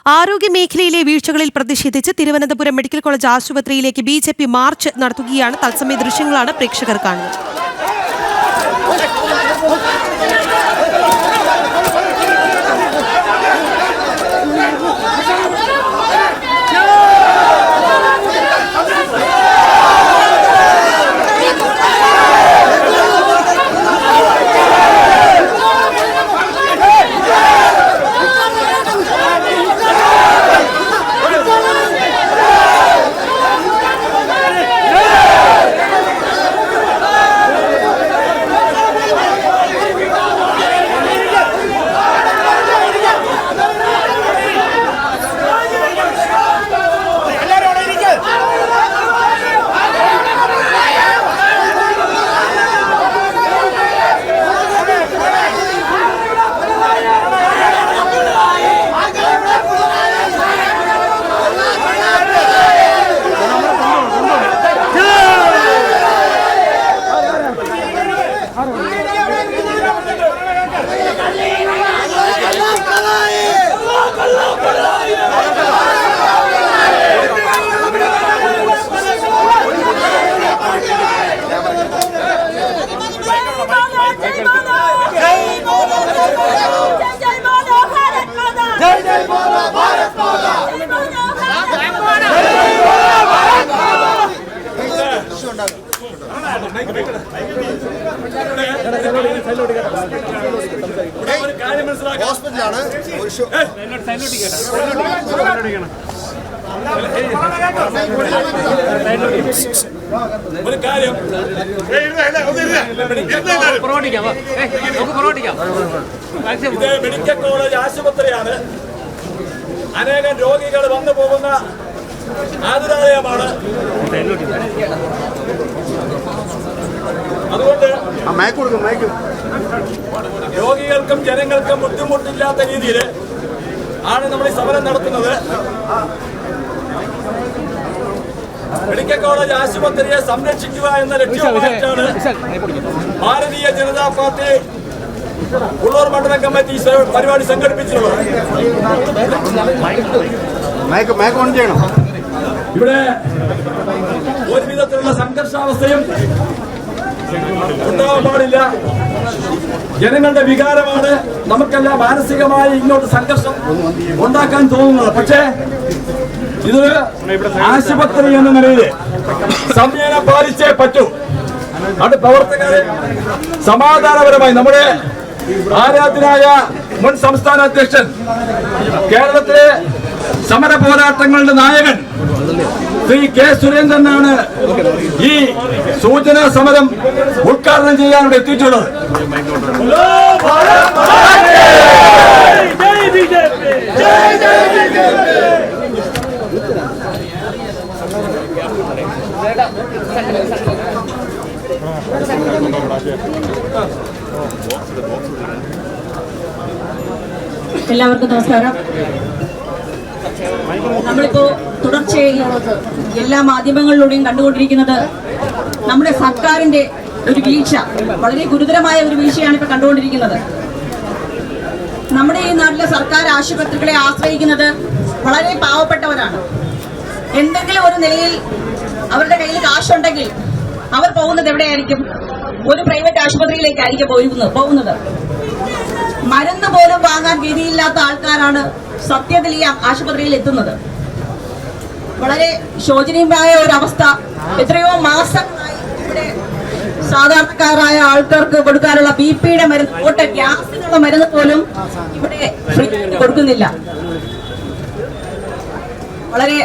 ആരോഗ്യമേഖലയിലെ വീഴ്ചകളിൽ പ്രതിഷേധിച്ച് Thiruvananthapuram medical college ആശുപത്രിയിലേക്ക് BJP മാർച്ച് നടത്തുകയാണ്. തത്സമയ ദൃശ്യങ്ങളാണ് പ്രേക്ഷകർ കാണുന്നത്. ഹോസ്പിറ്റലാണ് ഒരു കാര്യം മെഡിക്കൽ കോളേജ് ആശുപത്രിയാണ്. അനേകം രോഗികൾ വന്നു പോകുന്ന ആതുരാലയമാണ്. അതുകൊണ്ട് രോഗികൾക്കും ജനങ്ങൾക്കും ബുദ്ധിമുട്ടില്ലാത്ത രീതിയിൽ ആണ് നമ്മൾ ഈ സമരം നടത്തുന്നത്. മെഡിക്കൽ കോളേജ് ആശുപത്രിയെ സംരക്ഷിക്കുക എന്ന ലക്ഷ്യമായിട്ടാണ് ഭാരതീയ ജനതാ പാർട്ടി ഉള്ളൂർ മണ്ഡലം കമ്മിറ്റി പരിപാടി സംഘടിപ്പിച്ചിട്ടുള്ളത്. ഇവിടെ ഒരു വിധത്തിലുള്ള സംഘർഷാവസ്ഥയും ഉണ്ടാവാൻ പാടില്ല. ജനങ്ങളുടെ വികാരമാണ് നമുക്കെല്ലാം മാനസികമായി ഇങ്ങോട്ട് സംഘർഷം ഉണ്ടാക്കാൻ തോന്നുന്നത്. പക്ഷേ ഇതൊരു ആശുപത്രി എന്ന നിലയിൽ സംയമനം പാലിച്ചേ പറ്റൂ. അത് പ്രവർത്തകരെ സമാധാനപരമായി നമ്മുടെ ആരാധ്യനായ മുൻ സംസ്ഥാന അധ്യക്ഷൻ, കേരളത്തിലെ സമര പോരാട്ടങ്ങളുടെ നായകൻ ശ്രീ കെ സുരേന്ദ്രനാണ് ഈ സൂചനാ സമരം ഉദ്ഘാടനം ചെയ്യാൻ ഇവിടെ എത്തിയിട്ടുള്ളത്. എല്ലാവർക്കും നമസ്കാരം. നമ്മളിപ്പോ തുടർച്ചയായി എല്ലാ മാധ്യമങ്ങളിലൂടെയും കണ്ടുകൊണ്ടിരിക്കുന്നത് നമ്മുടെ സർക്കാരിന്റെ ഒരു വീഴ്ച, വളരെ ഗുരുതരമായ ഒരു വീഴ്ചയാണ് ഇപ്പൊ കണ്ടുകൊണ്ടിരിക്കുന്നത്. നമ്മുടെ ഈ നാട്ടിലെ സർക്കാർ ആശുപത്രികളെ ആശ്രയിക്കുന്നത് വളരെ പാവപ്പെട്ടവരാണ്. എന്തെങ്കിലും ഒരു നിലയിൽ അവരുടെ കയ്യിൽ കാശുണ്ടെങ്കിൽ അവർ പോകുന്നത് എവിടെയായിരിക്കും? ഒരു പ്രൈവറ്റ് ആശുപത്രിയിലേക്കായിരിക്കും പോകുന്നത്. മരുന്ന് പോലും വാങ്ങാൻ ഗതിയില്ലാത്ത ആൾക്കാരാണ് സത്യത്തിൽ ഈ ആശുപത്രിയിൽ എത്തുന്നത്. വളരെ ശോചനീയമായ ഒരവസ്ഥ. എത്രയോ മാസങ്ങളായി ഇവിടെ സാധാരണക്കാരായ ആൾക്കാർക്ക് കൊടുക്കാനുള്ള BP-യുടെ മരുന്ന്, ഗ്യാസിനുള്ള മരുന്ന് പോലും ഇവിടെ ഫ്രീ കൊടുക്കുന്നില്ല. വളരെ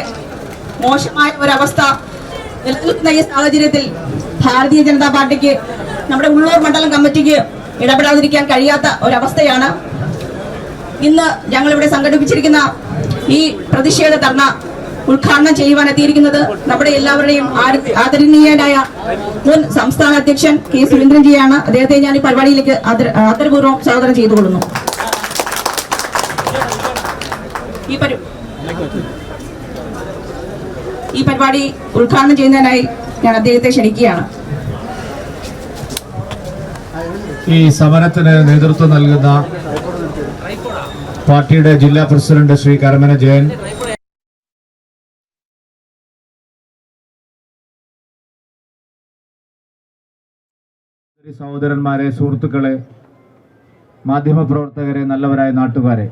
മോശമായ ഒരവസ്ഥ നിലനിൽക്കുന്ന ഈ സാഹചര്യത്തിൽ ഭാരതീയ ജനതാ പാർട്ടിക്ക്, നമ്മുടെ ഉള്ളൂർ മണ്ഡലം കമ്മിറ്റിക്ക് ഇടപെടാതിരിക്കാൻ കഴിയാത്ത ഒരവസ്ഥയാണ്. ഇന്ന് ഞങ്ങളിവിടെ സംഘടിപ്പിച്ചിരിക്കുന്ന ഈ പ്രതിഷേധ ധർണ ഉദ്ഘാടനം ചെയ്യുവാൻ എത്തിയിരിക്കുന്നത് നമ്മുടെ എല്ലാവരുടെയും ആദരണീയനായ മുൻ സംസ്ഥാന അധ്യക്ഷൻ കെ സുരേന്ദ്രൻജിയാണ്. അദ്ദേഹത്തെ ഞാൻ ഈ പരിപാടിയിലേക്ക് ആദരപൂർവ്വം സ്വാഗതം ചെയ്തുകൊള്ളുന്നു. ഈ പരിപാടി ഉദ്ഘാടനം ചെയ്യുന്നതിനായി ഞാൻ അദ്ദേഹത്തെ ക്ഷണിക്കുകയാണ്. ഈ സമരത്തിന് നേതൃത്വം നൽകുന്ന പാർട്ടിയുടെ ജില്ലാ പ്രസിഡന്റ് ശ്രീ കരമന ജയൻ, സഹോദരന്മാരെ, സുഹൃത്തുക്കളെ, മാധ്യമപ്രവർത്തകരെ, നല്ലവരായ നാട്ടുകാരെ,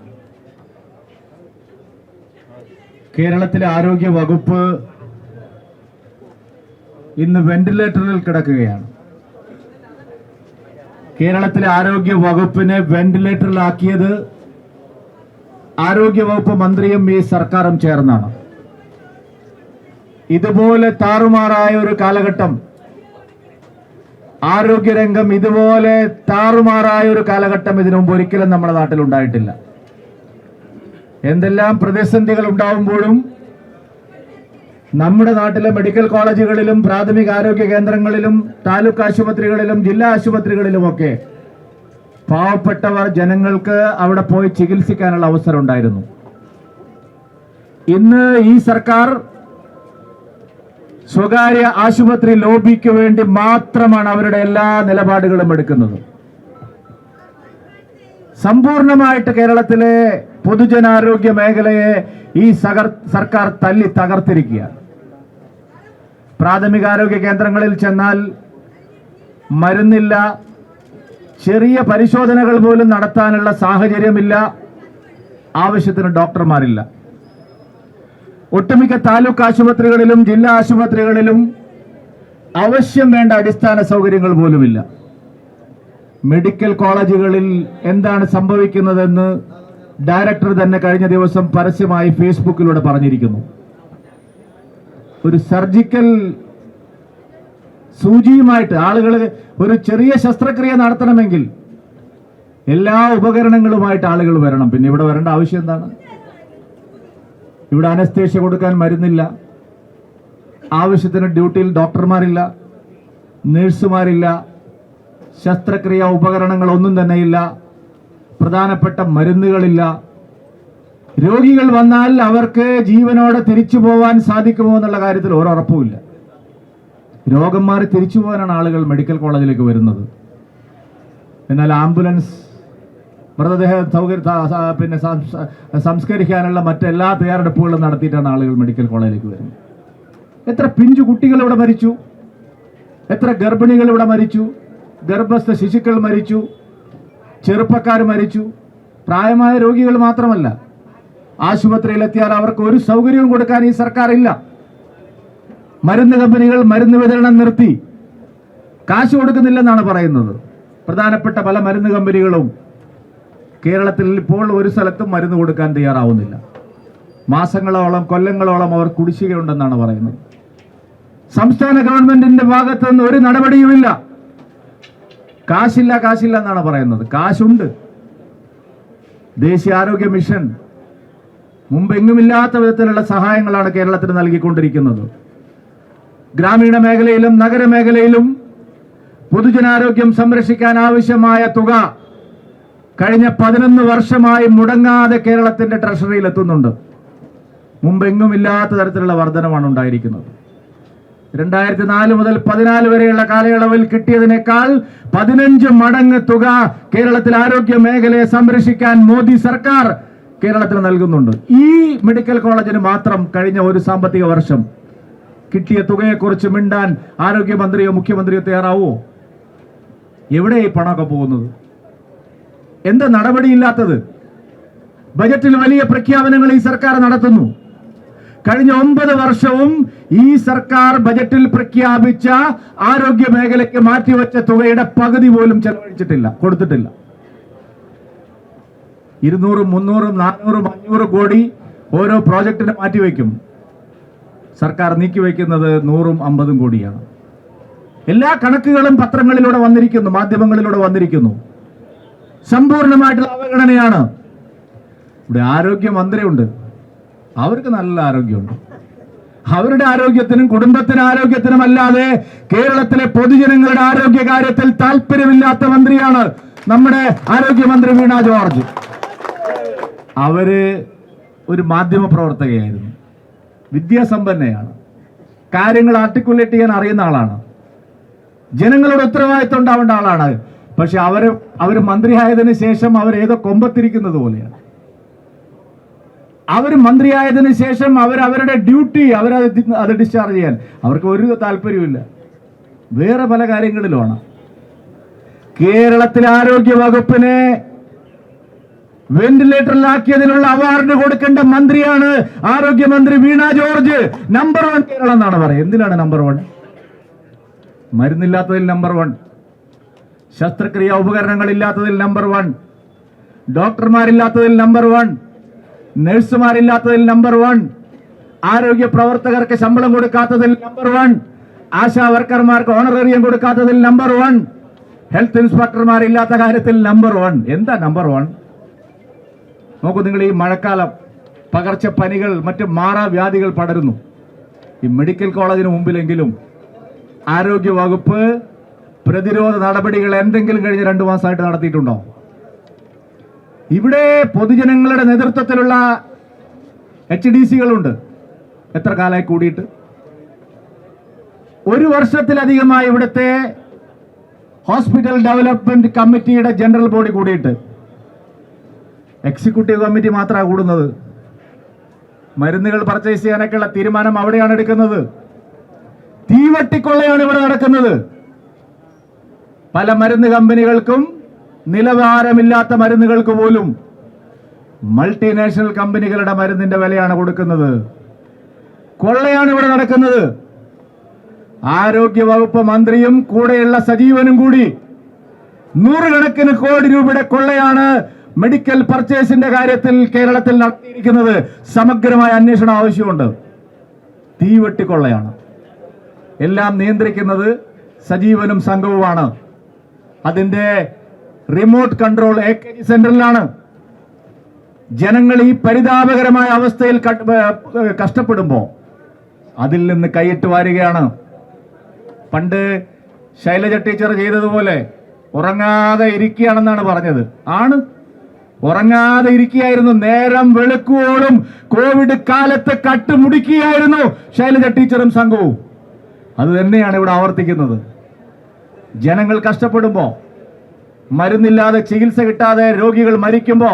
കേരളത്തിലെ ആരോഗ്യ വകുപ്പ് ഇന്ന് വെന്റിലേറ്ററിൽ കിടക്കുകയാണ്. കേരളത്തിലെ ആരോഗ്യ വകുപ്പിനെ വെന്റിലേറ്ററിലാക്കിയത് ആരോഗ്യ വകുപ്പ് മന്ത്രിയും ഈ സർക്കാരും ചേർന്നാണ്. ഇതുപോലെ താറുമാറായ ഒരു കാലഘട്ടം, ആരോഗ്യരംഗം ഇതുപോലെ താറുമാറായ ഒരു കാലഘട്ടം ഇതിനു മുമ്പ് ഒരിക്കലും നമ്മുടെ നാട്ടിൽ ഉണ്ടായിട്ടില്ല. എന്തെല്ലാം പ്രതിസന്ധികൾ ഉണ്ടാവുമ്പോഴും നമ്മുടെ നാട്ടിലെ മെഡിക്കൽ കോളേജുകളിലും പ്രാഥമിക ആരോഗ്യ കേന്ദ്രങ്ങളിലും താലൂക്ക് ആശുപത്രികളിലും ജില്ലാ ആശുപത്രികളിലുമൊക്കെ പാവപ്പെട്ടവർ ജനങ്ങൾക്ക് അവിടെ പോയി ചികിത്സിക്കാനുള്ള അവസരം ഉണ്ടായിരുന്നു. ഇന്ന് ഈ സർക്കാർ സ്വകാര്യ ആശുപത്രി ലോബിക്ക് വേണ്ടി മാത്രമാണ് അവരുടെ എല്ലാ നിലപാടുകളും എടുക്കുന്നത്. സമ്പൂർണമായിട്ട് കേരളത്തിലെ പൊതുജനാരോഗ്യ മേഖലയെ ഈ സർക്കാർ തല്ലി തകർത്തിരിക്കുകയാണ്. പ്രാഥമികാരോഗ്യ കേന്ദ്രങ്ങളിൽ ചെന്നാൽ മരുന്നില്ല, ചെറിയ പരിശോധനകൾ പോലും നടത്താനുള്ള സാഹചര്യമില്ല, ആവശ്യത്തിന് ഡോക്ടർമാരില്ല. ഒട്ടുമിക്ക താലൂക്ക് ആശുപത്രികളിലും ജില്ലാ ആശുപത്രികളിലും ആവശ്യം വേണ്ട അടിസ്ഥാന സൗകര്യങ്ങൾ പോലുമില്ല. മെഡിക്കൽ കോളേജുകളിൽ എന്താണ് സംഭവിക്കുന്നതെന്ന് ഡയറക്ടർ തന്നെ കഴിഞ്ഞ ദിവസം പരസ്യമായി ഫേസ്ബുക്കിലൂടെ പറഞ്ഞിരിക്കുന്നു. ഒരു സർജിക്കൽ സൂചിയുമായിട്ട് ആളുകൾ ഒരു ചെറിയ ശസ്ത്രക്രിയ നടത്തണമെങ്കിൽ എല്ലാ ഉപകരണങ്ങളുമായിട്ട് ആളുകൾ വരണം. പിന്നെ ഇവിടെ വരേണ്ട ആവശ്യം എന്താണ്? ഇവിടെ അനസ്തേഷ്യ കൊടുക്കാൻ മരുന്നില്ല, ആവശ്യത്തിന് ഡ്യൂട്ടിയിൽ ഡോക്ടർമാരില്ല, നഴ്സുമാരില്ല, ശസ്ത്രക്രിയ ഉപകരണങ്ങളൊന്നും തന്നെയില്ല, പ്രധാനപ്പെട്ട മരുന്നുകളില്ല. രോഗികൾ വന്നാൽ അവർക്ക് ജീവനോടെ തിരിച്ചു പോവാൻ സാധിക്കുമോ എന്നുള്ള കാര്യത്തിൽ ഒരുറപ്പുമില്ല. രോഗം മാറി തിരിച്ചു പോകാനാണ് ആളുകൾ മെഡിക്കൽ കോളേജിലേക്ക് വരുന്നത്. എന്നാൽ ആംബുലൻസ്, മൃതദേഹ പിന്നെ സംസ്കരിക്കാനുള്ള മറ്റെല്ലാ തയ്യാറെടുപ്പുകളും നടത്തിയിട്ടാണ് ആളുകൾ മെഡിക്കൽ കോളേജിലേക്ക് വരുന്നത്. എത്ര പിഞ്ചു കുട്ടികൾ ഇവിടെ മരിച്ചു, എത്ര ഗർഭിണികൾ ഇവിടെ മരിച്ചു, ഗർഭസ്ഥ ശിശുക്കൾ മരിച്ചു, ചെറുപ്പക്കാർ മരിച്ചു. പ്രായമായ രോഗികൾ മാത്രമല്ല, ആശുപത്രിയിലെത്തിയാൽ അവർക്ക് ഒരു സൗകര്യവും കൊടുക്കാൻ ഈ സർക്കാർ ഇല്ല. മരുന്ന് കമ്പനികൾ മരുന്ന് വിതരണം നിർത്തി, കാശ് കൊടുക്കുന്നില്ലെന്നാണ് പറയുന്നത്. പ്രധാനപ്പെട്ട പല മരുന്ന് കമ്പനികളും കേരളത്തിൽ ഇപ്പോൾ ഒരു സ്ഥലത്തും മരുന്ന് കൊടുക്കാൻ തയ്യാറാവുന്നില്ല. മാസങ്ങളോളം കൊല്ലങ്ങളോളം അവർ കുടിശ്ശികയുണ്ടെന്നാണ് പറയുന്നത്. സംസ്ഥാന ഗവൺമെന്റിന്റെ ഭാഗത്ത് നിന്ന് ഒരു നടപടിയുമില്ല. കാശില്ല എന്നാണ് പറയുന്നത്. കാശുണ്ട്. ദേശീയ ആരോഗ്യ മിഷൻ മുമ്പെങ്ങുമില്ലാത്ത വിധത്തിലുള്ള സഹായങ്ങളാണ് കേരളത്തിന് നൽകിക്കൊണ്ടിരിക്കുന്നത്. ഗ്രാമീണ മേഖലയിലും നഗരമേഖലയിലും പൊതുജനാരോഗ്യം സംരക്ഷിക്കാൻ ആവശ്യമായ തുക കഴിഞ്ഞ 11 വർഷമായി മുടങ്ങാതെ കേരളത്തിന്റെ ട്രഷറിയിൽ എത്തുന്നുണ്ട്. മുമ്പെങ്ങുമില്ലാത്ത തരത്തിലുള്ള വർധനമാണ് ഉണ്ടായിരിക്കുന്നത്. 2004 മുതൽ 14 വരെയുള്ള കാലയളവിൽ കിട്ടിയതിനേക്കാൾ 15 മടങ്ങ് തുക കേരളത്തിൽ ആരോഗ്യ മേഖലയെ സംരക്ഷിക്കാൻ മോദി സർക്കാർ കേരളത്തിന് നൽകുന്നുണ്ട്. ഈ മെഡിക്കൽ കോളേജിന് മാത്രം കഴിഞ്ഞ ഒരു സാമ്പത്തിക വർഷം കിട്ടിയ തുകയെക്കുറിച്ച് മിണ്ടാൻ ആരോഗ്യമന്ത്രിയോ മുഖ്യമന്ത്രിയോ തയ്യാറാവോ? എവിടെ ഈ പണമൊക്കെ പോകുന്നത്? എന്താ നടപടിയില്ലാത്തത്? ബജറ്റിൽ വലിയ പ്രഖ്യാപനങ്ങൾ ഈ സർക്കാർ നടത്തുന്നു. കഴിഞ്ഞ 9 വർഷവും ഈ സർക്കാർ ബജറ്റിൽ പ്രഖ്യാപിച്ച ആരോഗ്യ മേഖലയ്ക്ക് മാറ്റിവെച്ച തുകയുടെ പകുതി പോലും ചെലവഴിച്ചിട്ടില്ല, കൊടുത്തിട്ടില്ല. 200, 300, 400, 500 കോടി ഓരോ പ്രോജക്റ്റിന് മാറ്റിവെക്കും. സർക്കാർ നീക്കിവെക്കുന്നത് 100ഉം 50ഉം കോടിയാണ്. എല്ലാ കണക്കുകളും പത്രങ്ങളിലൂടെ വന്നിരിക്കുന്നു, മാധ്യമങ്ങളിലൂടെ വന്നിരിക്കുന്നു. സമ്പൂർണമായിട്ടുള്ള അവഗണനയാണ്. ഇവിടെ ആരോഗ്യമന്ത്രിയുണ്ട്, അവർക്ക് നല്ല ആരോഗ്യമുണ്ട്. അവരുടെ ആരോഗ്യത്തിനും കുടുംബത്തിന് ആരോഗ്യത്തിനും അല്ലാതെ കേരളത്തിലെ പൊതുജനങ്ങളുടെ ആരോഗ്യ കാര്യത്തിൽ താല്പര്യമില്ലാത്ത മന്ത്രിയാണ് നമ്മുടെ ആരോഗ്യമന്ത്രി വീണ ജോർജ്. അവര് ഒരു മാധ്യമ പ്രവർത്തകയായിരുന്നു, വിദ്യാസമ്പന്നയാണ്, കാര്യങ്ങൾ ആർട്ടിക്കുലേറ്റ് ചെയ്യാൻ അറിയുന്ന ആളാണ്, ജനങ്ങളുടെ ഉത്തരവാദിത്വം ഉണ്ടാവേണ്ട ആളാണ്. പക്ഷെ അവര് മന്ത്രിയായതിനു ശേഷം അവരേതോ കൊമ്പത്തിരിക്കുന്നത് പോലെയാണ്. അവർ മന്ത്രിയായതിനു ശേഷം അവരുടെ ഡ്യൂട്ടി അത് ഡിസ്ചാർജ് ചെയ്യാൻ അവർക്ക് ഒരു താല്പര്യമില്ല. വേറെ പല കാര്യങ്ങളിലുമാണ്. കേരളത്തിലെ ആരോഗ്യ വകുപ്പിനെ വെന്റിലേറ്ററിലാക്കിയതിനുള്ള അവാർഡ് കൊടുക്കേണ്ട മന്ത്രിയാണ് ആരോഗ്യമന്ത്രി വീണ ജോർജ്. നമ്പർ 1 കേരളം എന്നാണ് പറയുന്നത്. എന്തിനാണ് നമ്പർ 1? മരുന്നില്ലാത്തതിൽ നമ്പർ 1, ശസ്ത്രക്രിയ ഉപകരണങ്ങൾ ഇല്ലാത്തതിൽ നമ്പർ 1, ഡോക്ടർമാരില്ലാത്തതിൽ നമ്പർ 1, നഴ്സുമാരില്ലാത്തതിൽ നമ്പർ 1, ആരോഗ്യ പ്രവർത്തകർക്ക് ശമ്പളം കൊടുക്കാത്തതിൽ നമ്പർ 1, ആശാ വർക്കർമാർക്ക് ഓണറേറിയം കൊടുക്കാത്തതിൽ നമ്പർ 1, ഹെൽത്ത് ഇൻസ്പെക്ടർമാരില്ലാത്ത കാര്യത്തിൽ നമ്പർ 1. എന്താ നമ്പർ 1? നോക്കൂ നിങ്ങൾ, ഈ മഴക്കാലം പകർച്ചപ്പനികൾ മറ്റ് മാറാവ്യാധികൾ പടരുന്നു. ഈ മെഡിക്കൽ കോളേജിന് മുമ്പിലെങ്കിലും ആരോഗ്യ വകുപ്പ് പ്രതിരോധ നടപടികൾ എന്തെങ്കിലും കഴിഞ്ഞ 2 മാസമായിട്ട് നടത്തിയിട്ടുണ്ടോ? ഇവിടെ പൊതുജനങ്ങളുടെ നേതൃത്വത്തിലുള്ള HDCകളുണ്ട്. എത്ര കാലമായി കൂടിയിട്ട്? 1 വർഷത്തിലധികമായി ഇവിടുത്തെ ഹോസ്പിറ്റൽ ഡെവലപ്മെന്റ് കമ്മിറ്റിയുടെ ജനറൽ ബോഡി കൂടിയിട്ട്. എക്സിക്യൂട്ടീവ് കമ്മിറ്റി മാത്രമാണ് കൂടുന്നത്. മരുന്നുകൾ പർച്ചേസ് ചെയ്യാനൊക്കെയുള്ള തീരുമാനം അവിടെയാണ് എടുക്കുന്നത്. തീവട്ടിക്കൊള്ളയാണ് ഇവിടെ നടക്കുന്നത്. പല മരുന്ന് കമ്പനികൾക്കും നിലവാരമില്ലാത്ത മരുന്നുകൾക്ക് പോലും മൾട്ടിനാഷണൽ കമ്പനികളുടെ മരുന്നിന്റെ വിലയാണ് കൊടുക്കുന്നത്. കൊള്ളയാണ് ഇവിടെ നടക്കുന്നത്. ആരോഗ്യ വകുപ്പ് മന്ത്രിയും കൂടെയുള്ള സജീവനും കൂടി 100 കണക്കിന് കോടി രൂപയുടെ കൊള്ളയാണ് മെഡിക്കൽ പർച്ചേസിന്റെ കാര്യത്തിൽ കേരളത്തിൽ നടത്തിയിരിക്കുന്നത്. സമഗ്രമായ അന്വേഷണം ആവശ്യമുണ്ട്. തീവെട്ടിക്കൊള്ളയാണ്. എല്ലാം നിയന്ത്രിക്കുന്നത് സജീവനും സംഘവുമാണ്. അതിന്റെ റിമോട്ട് കൺട്രോൾ AKG സെന്ററിലാണ്. ജനങ്ങൾ ഈ പരിതാപകരമായ അവസ്ഥയിൽ കഷ്ടപ്പെടുമ്പോൾ അതിൽ നിന്ന് കൈയിട്ട് വാരുകയാണ്. പണ്ട് ശൈലജ ടീച്ചർ ചെയ്തതുപോലെ ഉറങ്ങാതെ ഇരിക്കുകയാണെന്നാണ് പറഞ്ഞത്. ആണ്, ഉറങ്ങാതെ ഇരിക്കുകയായിരുന്നു. നേരം വെളുക്കുവോളും കോവിഡ് കാലത്ത് കട്ടുമുടിക്കുകയായിരുന്നു ശൈലജ ടീച്ചറും സംഘവും. അത് തന്നെയാണ് ഇവിടെ ആവർത്തിക്കുന്നത്. ജനങ്ങൾ കഷ്ടപ്പെടുമ്പോ, മരുന്നില്ലാതെ ചികിത്സ കിട്ടാതെ രോഗികൾ മരിക്കുമ്പോ,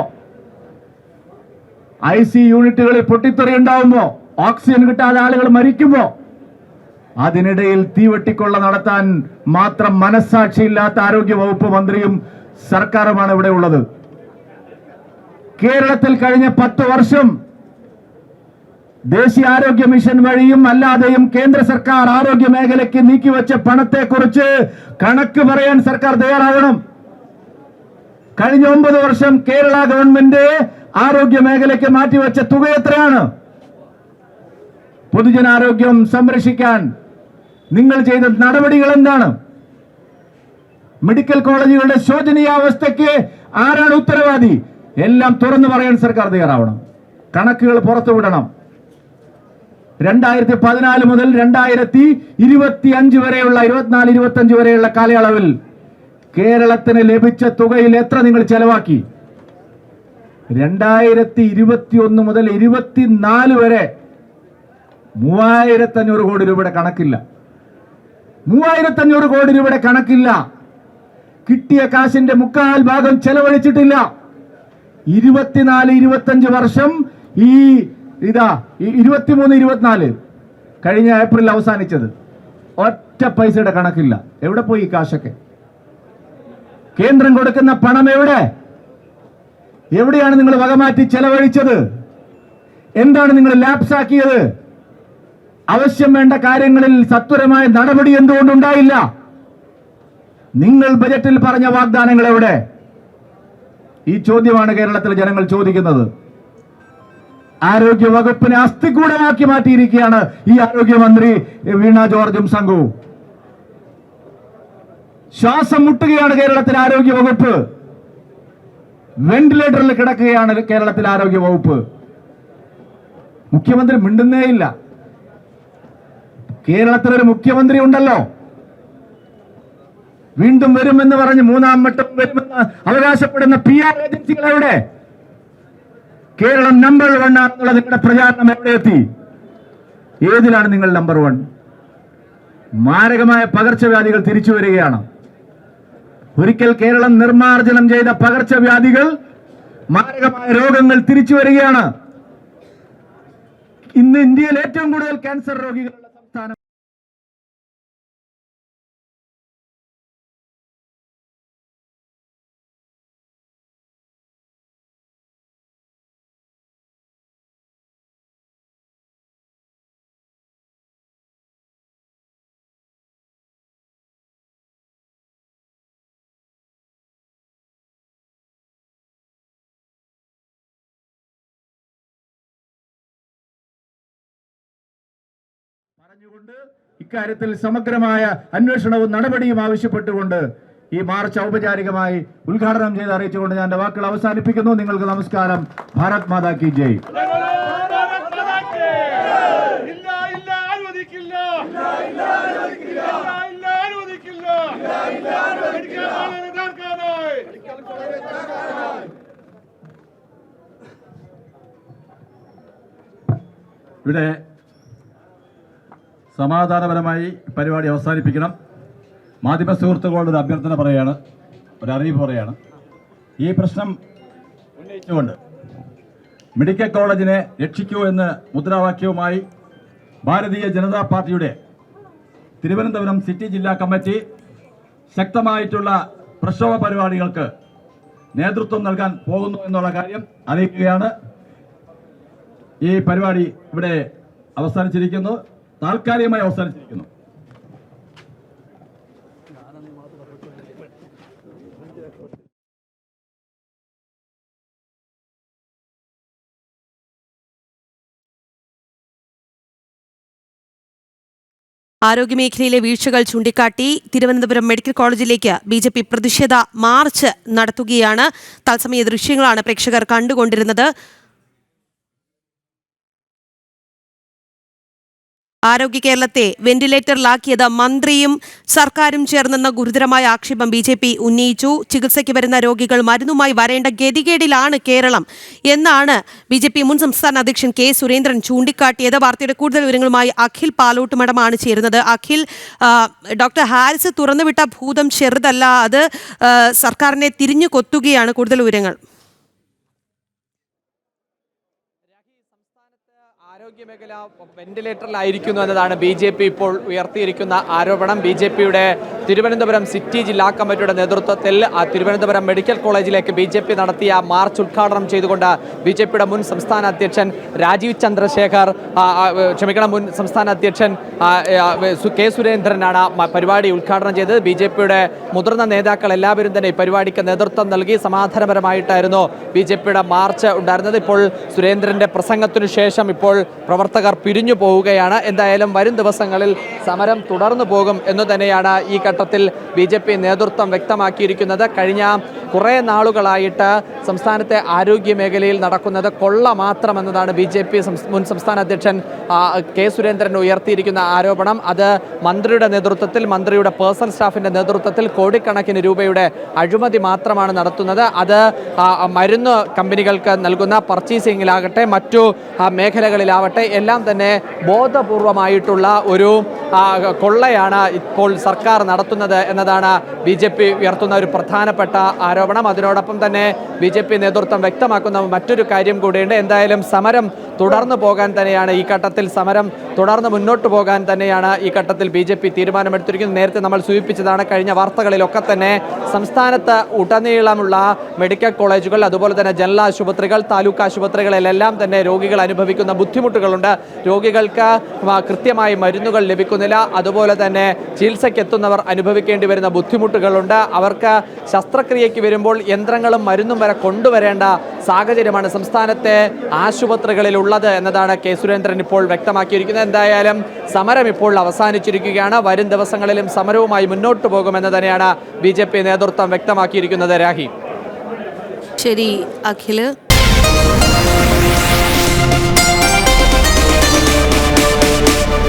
IC യൂണിറ്റുകളിൽ പൊട്ടിത്തെറി ഉണ്ടാവുമ്പോ, ഓക്സിജൻ കിട്ടാതെ ആളുകൾ മരിക്കുമ്പോ, അതിനിടയിൽ തീവെട്ടിക്കൊള്ള നടത്താൻ മാത്രം മനസ്സാക്ഷിയില്ലാത്ത ആരോഗ്യ വകുപ്പ് മന്ത്രിയും സർക്കാരുമാണ് ഇവിടെ ഉള്ളത്. കേരളത്തിൽ കഴിഞ്ഞ 10 വർഷം ദേശീയ ആരോഗ്യ മിഷൻ വഴിയും അല്ലാതെയും കേന്ദ്ര സർക്കാർ ആരോഗ്യ മേഖലയ്ക്ക് നീക്കിവെച്ച പണത്തെക്കുറിച്ച് കണക്ക് പറയാൻ സർക്കാർ തയ്യാറാവണം. കഴിഞ്ഞ 9 വർഷം കേരള ഗവൺമെന്റ് ആരോഗ്യ മേഖലയ്ക്ക് മാറ്റിവെച്ച തുക എത്രയാണ്? പൊതുജനാരോഗ്യം സംരക്ഷിക്കാൻ നിങ്ങൾ ചെയ്ത നടപടികൾ എന്താണ്? മെഡിക്കൽ കോളേജുകളുടെ ശോചനീയാവസ്ഥയ്ക്ക് ആരാണ് ഉത്തരവാദി? എല്ലാം തുറന്നു പറയാൻ സർക്കാർ തയ്യാറാവണം. കണക്കുകൾ പുറത്തുവിടണം. 2014 മുതൽ 2025 വരെയുള്ള 24-25 വരെയുള്ള കാലയളവിൽ കേരളത്തിന് ലഭിച്ച തുകയിൽ എത്ര നിങ്ങൾ ചെലവാക്കി? 2021 മുതൽ 24 വരെ 3500 കോടി രൂപയുടെ കണക്കില്ല. 3500 കോടി രൂപയുടെ കണക്കില്ല. കിട്ടിയ കാശിന്റെ 1/4 ഭാഗം ചെലവഴിച്ചിട്ടില്ല. 24-25 വർഷം ഈ 23-24 കഴിഞ്ഞ ഏപ്രിൽ അവസാനിച്ചത്. ഒറ്റ പൈസയുടെ കണക്കില്ല. എവിടെ പോയി ഈ കാശൊക്കെ? കേന്ദ്രം കൊടുക്കുന്ന പണം എവിടെയാണ് നിങ്ങൾ വകമാറ്റി ചെലവഴിച്ചത്? എന്താണ് നിങ്ങൾ ലാപ്സാക്കിയത്? ആവശ്യം വേണ്ട കാര്യങ്ങളിൽ സത്വരമായ നടപടി എന്തുകൊണ്ടുണ്ടായില്ല? നിങ്ങൾ ബജറ്റിൽ പറഞ്ഞ വാഗ്ദാനങ്ങൾ എവിടെ? ഈ ചോദ്യമാണ് കേരളത്തിലെ ജനങ്ങൾ ചോദിക്കുന്നത്. ആരോഗ്യ വകുപ്പിനെ അസ്ഥികൂടമാക്കി മാറ്റിയിരിക്കുകയാണ് ഈ ആരോഗ്യമന്ത്രി വീണ ജോർജും സംഘവും. ശ്വാസം മുട്ടുകയാണ് കേരളത്തിലെ ആരോഗ്യ വകുപ്പ്. വെന്റിലേറ്ററിൽ കിടക്കുകയാണ് കേരളത്തിലെ ആരോഗ്യ വകുപ്പ്. മുഖ്യമന്ത്രി മിണ്ടുന്നേയില്ല. കേരളത്തിലൊരു മുഖ്യമന്ത്രി ഉണ്ടല്ലോ, വീണ്ടും വരുമെന്ന് പറഞ്ഞ് 3ാം വട്ടം വരുമെന്ന് അവകാശപ്പെടുന്ന PR ഏജൻസികൾ എവിടെ? കേരളം നമ്പർ 1 ആണെന്നുള്ള നിങ്ങളുടെ പ്രചാരണം എവിടെ എത്തി? ഏതിലാണ് നിങ്ങൾ നമ്പർ 1? മാരകമായ പകർച്ചവ്യാധികൾ തിരിച്ചു വരികയാണ്. ഒരിക്കൽ കേരളം നിർമ്മാർജ്ജനം ചെയ്ത പകർച്ചവ്യാധികൾ, മാരകമായ രോഗങ്ങൾ തിരിച്ചു വരികയാണ്. ഇന്ന് ഇന്ത്യയിൽ ഏറ്റവും കൂടുതൽ ക്യാൻസർ രോഗികളുള്ള സംസ്ഥാനം പറഞ്ഞുകൊണ്ട് ഇക്കാര്യത്തിൽ സമഗ്രമായ അന്വേഷണവും നടപടിയും ആവശ്യപ്പെട്ടുകൊണ്ട് ഈ മാർച്ച് ഔപചാരികമായി ഉദ്ഘാടനം ചെയ്ത് അറിയിച്ചുകൊണ്ട് ഞാൻ എന്റെ വാക്കുകൾ അവസാനിപ്പിക്കുന്നു. നിങ്ങൾക്ക് നമസ്കാരം. ഭാരത് മാതാ കി ജയ്. ഇവിടെ സമാധാനപരമായി പരിപാടി അവസാനിപ്പിക്കണം. മാധ്യമ സുഹൃത്തുക്കളോട് ഒരു അഭ്യർത്ഥന പറയാണ്, ഒരു അറിയിപ്പ് പറയാണ്. ഈ പ്രശ്നം ഉന്നയിച്ചുകൊണ്ട് മെഡിക്കൽ കോളേജിനെ രക്ഷിക്കൂ എന്ന് മുദ്രാവാക്യവുമായി ഭാരതീയ ജനതാ പാർട്ടിയുടെ തിരുവനന്തപുരം സിറ്റി ജില്ലാ കമ്മിറ്റി ശക്തമായിട്ടുള്ള പ്രക്ഷോഭ പരിപാടികൾക്ക് നേതൃത്വം നൽകാൻ പോകുന്നു എന്നുള്ള കാര്യം അറിയിക്കുകയാണ്. ഈ പരിപാടി ഇവിടെ അവസാനിച്ചിരിക്കുന്നു, താൽക്കാലികമായി അവസാനിച്ചിരിക്കുന്നു. ആരോഗ്യമേഖലയിലെ വീഴ്ചകൾ ചൂണ്ടിക്കാട്ടി തിരുവനന്തപുരം മെഡിക്കൽ കോളേജിലേക്ക് ബി.ജെ.പി. പ്രതിഷേധ മാർച്ച് നടത്തുകയാണ്. തത്സമയ ദൃശ്യങ്ങളാണ് പ്രേക്ഷകർ കണ്ടുകൊണ്ടിരുന്നത്. ആരോഗ്യ കേരളത്തെ വെന്റിലേറ്ററിലാക്കിയത് മന്ത്രിയും സർക്കാരും ചേർന്നെന്ന ഗുരുതരമായ ആക്ഷേപം ബി.ജെ.പി. ഉന്നയിച്ചു. ചികിത്സയ്ക്ക് വരുന്ന രോഗികൾ മരുന്നുമായി വരേണ്ട ഗതികേടിലാണ് കേരളം എന്നാണ് ബി.ജെ.പി. മുൻ സംസ്ഥാന അധ്യക്ഷൻ കെ സുരേന്ദ്രൻ ചൂണ്ടിക്കാട്ടിയത്. വാർത്തയുടെ കൂടുതൽ വിവരങ്ങളുമായി അഖിൽ പാലോട്ടുമടമാണ് ചേരുന്നത്. അഖിൽ, ഡോക്ടർ ഹാരിസ് തുറന്നുവിട്ട ഭൂതം ചെറുതല്ല, അത് സർക്കാരിനെ തിരിഞ്ഞു കൊത്തുകയാണ്. കൂടുതൽ വിവരങ്ങൾ. ആരോഗ്യമേഖല വെന്റിലേറ്ററിലായിരിക്കുന്നു എന്നതാണ് ബി.ജെ.പി. ഇപ്പോൾ ഉയർത്തിയിരിക്കുന്ന ആരോപണം. ബി.ജെ.പിയുടെ തിരുവനന്തപുരം സിറ്റി ജില്ലാ കമ്മിറ്റിയുടെ നേതൃത്വത്തിൽ തിരുവനന്തപുരം മെഡിക്കൽ കോളേജിലേക്ക് ബി.ജെ.പി. നടത്തിയ മാർച്ച് ഉദ്ഘാടനം ചെയ്തുകൊണ്ട് ബി.ജെ.പിയുടെ മുൻ സംസ്ഥാന അധ്യക്ഷൻ രാജീവ് ചന്ദ്രശേഖർ, മുൻ സംസ്ഥാന അധ്യക്ഷൻ കെ സുരേന്ദ്രനാണ് പരിപാടി ഉദ്ഘാടനം ചെയ്തത്. ബി.ജെ.പിയുടെ മുതിർന്ന നേതാക്കൾ എല്ലാവരും തന്നെ ഈ പരിപാടിക്ക് നേതൃത്വം നൽകി. സമാധാനപരമായിട്ടായിരുന്നു ബി.ജെ.പിയുടെ മാർച്ച് ഉണ്ടായിരുന്നത്. ഇപ്പോൾ സുരേന്ദ്രന്റെ പ്രസംഗത്തിനു ശേഷം ഇപ്പോൾ പ്രവർത്തകർ പിരിഞ്ഞു പോവുകയാണ്. എന്തായാലും വരും ദിവസങ്ങളിൽ സമരം തുടർന്നു പോകും എന്ന് തന്നെയാണ് ഈ ഘട്ടത്തിൽ ബി.ജെ.പി. നേതൃത്വം വ്യക്തമാക്കിയിരിക്കുന്നത്. കഴിഞ്ഞ കുറേ നാളുകളായിട്ട് സംസ്ഥാനത്തെ ആരോഗ്യ മേഖലയിൽ നടക്കുന്നത് കൊള്ള മാത്രമെന്നതാണ് ബി.ജെ.പി. മുൻ സംസ്ഥാന അധ്യക്ഷൻ കെ സുരേന്ദ്രൻ ഉയർത്തിയിരിക്കുന്ന ആരോപണം. അത് മന്ത്രിയുടെ നേതൃത്വത്തിൽ, മന്ത്രിയുടെ പേഴ്സണൽ സ്റ്റാഫിന്റെ നേതൃത്വത്തിൽ കോടിക്കണക്കിന് രൂപയുടെ അഴിമതി മാത്രമാണ് നടത്തുന്നത്. അത് മരുന്ന് കമ്പനികൾക്ക് നൽകുന്ന പർച്ചേസിംഗിലാകട്ടെ മറ്റു മേഖലകളിലാവട്ടെ എല്ലാം തന്നെ ബോധപൂർവമായിട്ടുള്ള ഒരു കൊള്ളയാണ് ഇപ്പോൾ സർക്കാർ നടത്തുന്നത് എന്നതാണ് ബി.ജെ.പി. ഉയർത്തുന്ന ഒരു പ്രധാനപ്പെട്ട ആരോപണം. അതിനോടൊപ്പം തന്നെ ബി.ജെ.പി. നേതൃത്വം വ്യക്തമാക്കുന്ന മറ്റൊരു കാര്യം കൂടിയുണ്ട്. എന്തായാലും സമരം തുടർന്നു പോകാൻ തന്നെയാണ് ഈ ഘട്ടത്തിൽ, സമരം തുടർന്ന് മുന്നോട്ട് പോകാൻ തന്നെയാണ് ഈ ഘട്ടത്തിൽ ബി.ജെ.പി. തീരുമാനമെടുത്തിരിക്കുന്നത്. നേരത്തെ നമ്മൾ സൂചിപ്പിച്ചതാണ്, കഴിഞ്ഞ വാർത്തകളിലൊക്കെ തന്നെ സംസ്ഥാനത്ത് ഉടനീളമുള്ള മെഡിക്കൽ കോളേജുകൾ, അതുപോലെ തന്നെ ജനറൽ ആശുപത്രികൾ, താലൂക്ക് ആശുപത്രികളിലെല്ലാം തന്നെ രോഗികൾ അനുഭവിക്കുന്ന ബുദ്ധിമുട്ടുകളുണ്ട്. രോഗികൾക്ക് കൃത്യമായി മരുന്നുകൾ ലഭിക്കുന്നില്ല. അതുപോലെ തന്നെ ചികിത്സയ്ക്ക് എത്തുന്നവർ അനുഭവിക്കേണ്ടി വരുന്ന ബുദ്ധിമുട്ടുകളുണ്ട്. അവർക്ക് ശസ്ത്രക്രിയയ്ക്ക് വരുമ്പോൾ യന്ത്രങ്ങളും മരുന്നും വരെ കൊണ്ടുവരേണ്ട സാഹചര്യമാണ് സംസ്ഥാനത്തെ ആശുപത്രികളിലുള്ളത് എന്നതാണ് കെ സുരേന്ദ്രൻ ഇപ്പോൾ വ്യക്തമാക്കിയിരിക്കുന്നത്. എന്തായാലും സമരം ഇപ്പോൾ അവസാനിച്ചിരിക്കുകയാണ്. വരും ദിവസങ്ങളിലും സമരവുമായി മുന്നോട്ട് പോകുമെന്ന് തന്നെയാണ് ബി.ജെ.പി. നേതൃത്വം വ്യക്തമാക്കിയിരിക്കുന്നത്. രാഹി. ശരി അഖില്.